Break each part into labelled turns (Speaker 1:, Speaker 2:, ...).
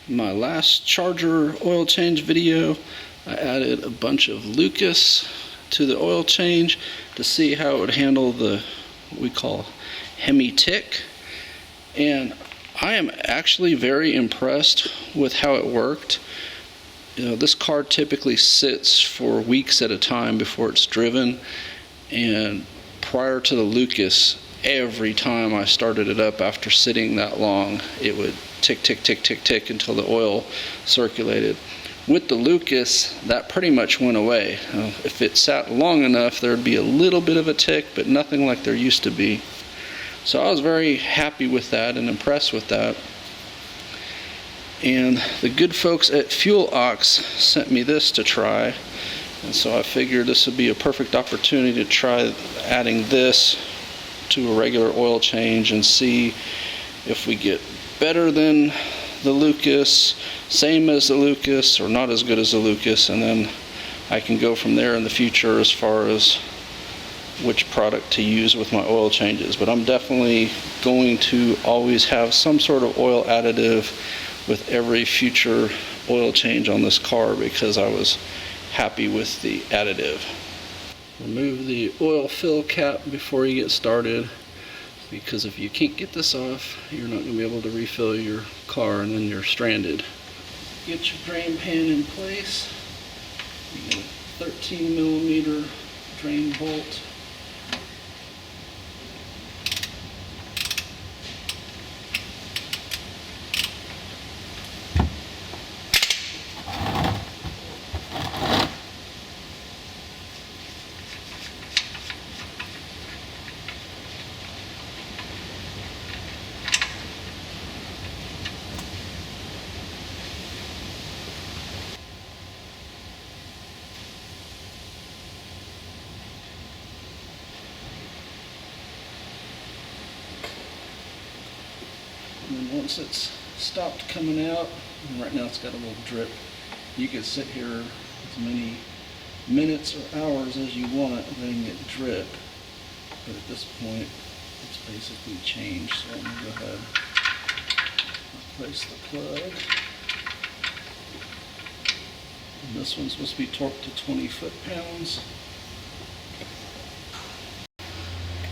Speaker 1: My last charger oil change video, I added a bunch of Lucas to the oil change to see how it would handle the what we call Hemi tick, and I am actually very impressed with how it worked. You know, this car typically sits for weeks at a time before it's driven, and prior to the Lucas, every time I started it up after sitting that long, it would tick, tick, tick, tick, tick until the oil circulated. With the Lucas, that pretty much went away. If it sat long enough, there would be a little bit of a tick, but nothing like there used to be. So I was very happy with that and impressed with that. And the good folks at Fuel Ox sent me this to try. And so I figured this would be a perfect opportunity to try adding this to a regular oil change and see if we get better than the Lucas, same as the Lucas, or not as good as the Lucas, and then I can go from there in the future as far as which product to use with my oil changes. But I'm definitely going to always have some sort of oil additive with every future oil change on this car because I was happy with the additive. Remove the oil fill cap before you get started, because if you can't get this off, you're not going to be able to refill your car and then you're stranded. Get your drain pan in place. You get a 13mm drain bolt. And then once it's stopped coming out, and right now it's got a little drip, you can sit here as many minutes or hours as you want letting it drip. But at this point, it's basically changed. So I'm going to go ahead and replace the plug. And this one's supposed to be torqued to 20 foot-pounds.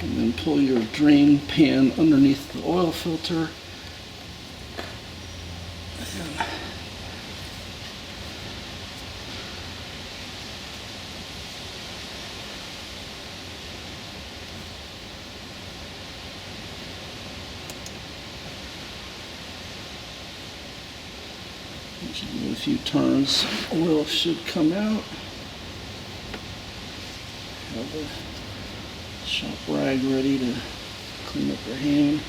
Speaker 1: And then pull your drain pan underneath the oil filter. Give it a few turns, oil should come out. Have a shop rag ready to clean up your hand.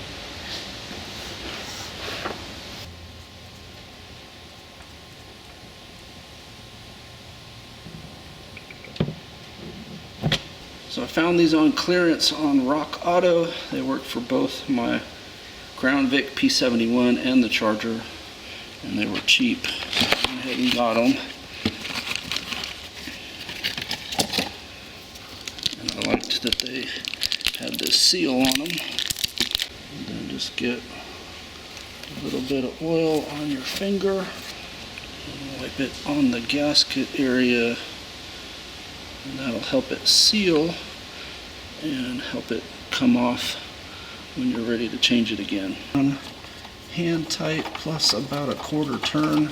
Speaker 1: So I found these on clearance on Rock Auto. They work for both my Crown Vic P71 and the Charger, and they were cheap. I went ahead and got them. And I liked that they had this seal on them. And then just get a little bit of oil on your finger and wipe it on the gasket area, and that'll help it seal and help it come off when you're ready to change it again. Hand tight plus about a quarter turn.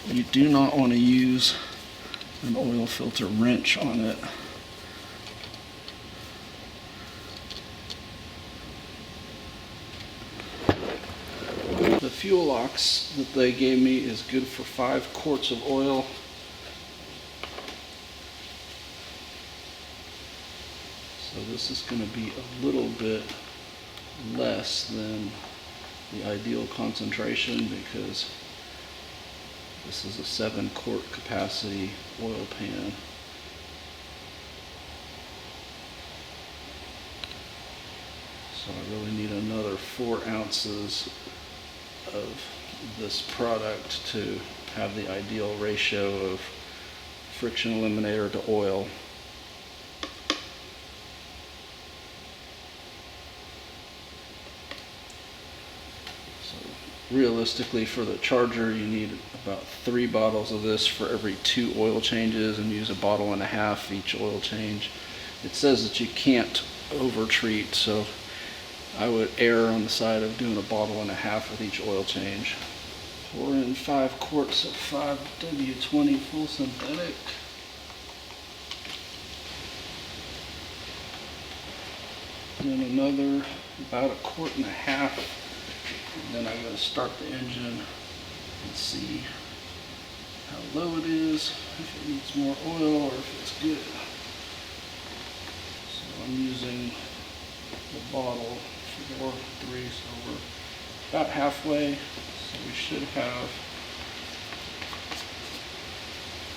Speaker 1: You do not want to use an oil filter wrench on it. The Fuel Ox that they gave me is good for 5 quarts of oil. So this is going to be a little bit less than the ideal concentration because this is a 7-quart capacity oil pan. So I really need another 4 ounces of this product to have the ideal ratio of friction eliminator to oil. realistically, for the Charger, you need about 3 bottles of this for every 2 oil changes, and use a bottle and a half each oil change. It says that you can't over treat, so I would err on the side of doing a bottle and a half with each oil change. Pour in 5 quarts of 5W20 full synthetic. And then another about 1.5 quarts. And then I'm going to start the engine and see how low it is, if it needs more oil or if it's good. So I'm using the bottle for 3, so we're about halfway. So we should have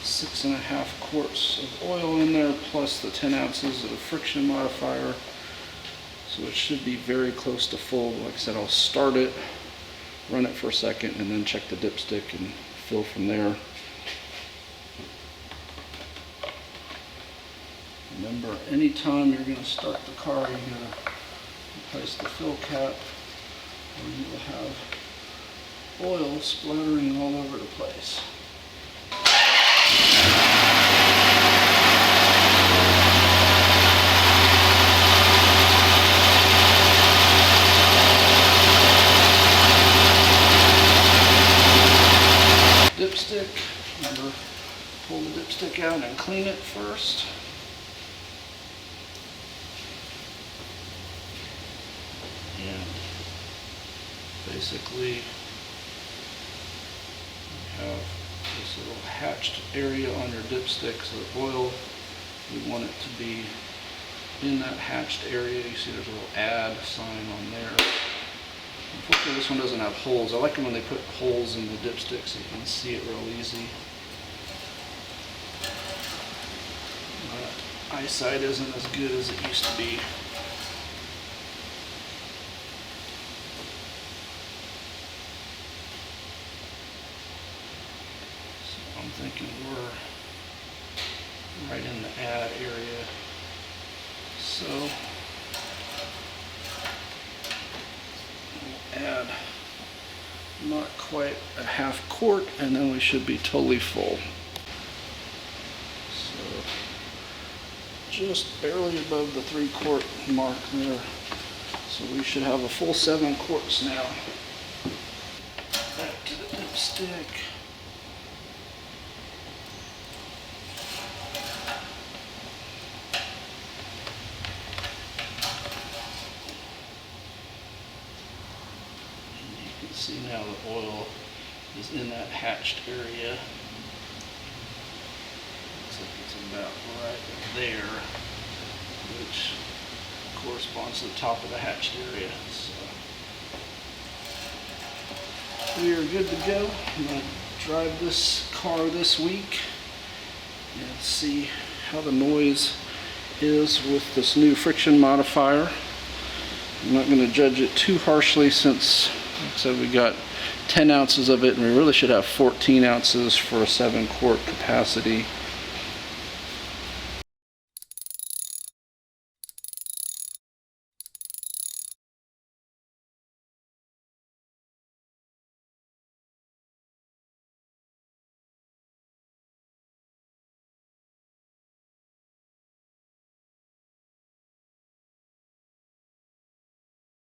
Speaker 1: 6.5 quarts of oil in there, plus the 10 ounces of the friction modifier. So it should be very close to full. Like I said, I'll start it, run it for a second, and then check the dipstick and fill from there. Remember, anytime you're going to start the car, you're going to replace the fill cap, or you will have oil splattering all over the place. Dipstick, remember, pull the dipstick out and clean it first. And basically, we have this little hatched area on your dipstick, so the oil, we want it to be in that hatched area. You see there's a little add sign on there. Unfortunately, this one doesn't have holes. I like them when they put holes in the dipstick so you can see it real easy. My eyesight isn't as good as it used to be. So I'm thinking we're right in the add area. So add not quite a 1/2 quart, and then we should be totally full. So just barely above the 3 quart mark there. So we should have a full 7 quarts now. Back to the dipstick. See, now the oil is in that hatched area. Looks like it's about right there, which corresponds to the top of the hatched area. So we are good to go. I'm going to drive this car this week and see how the noise is with this new friction modifier. I'm not going to judge it too harshly since, like I said, we got 10 ounces of it, and we really should have 14 ounces for a 7 quart capacity.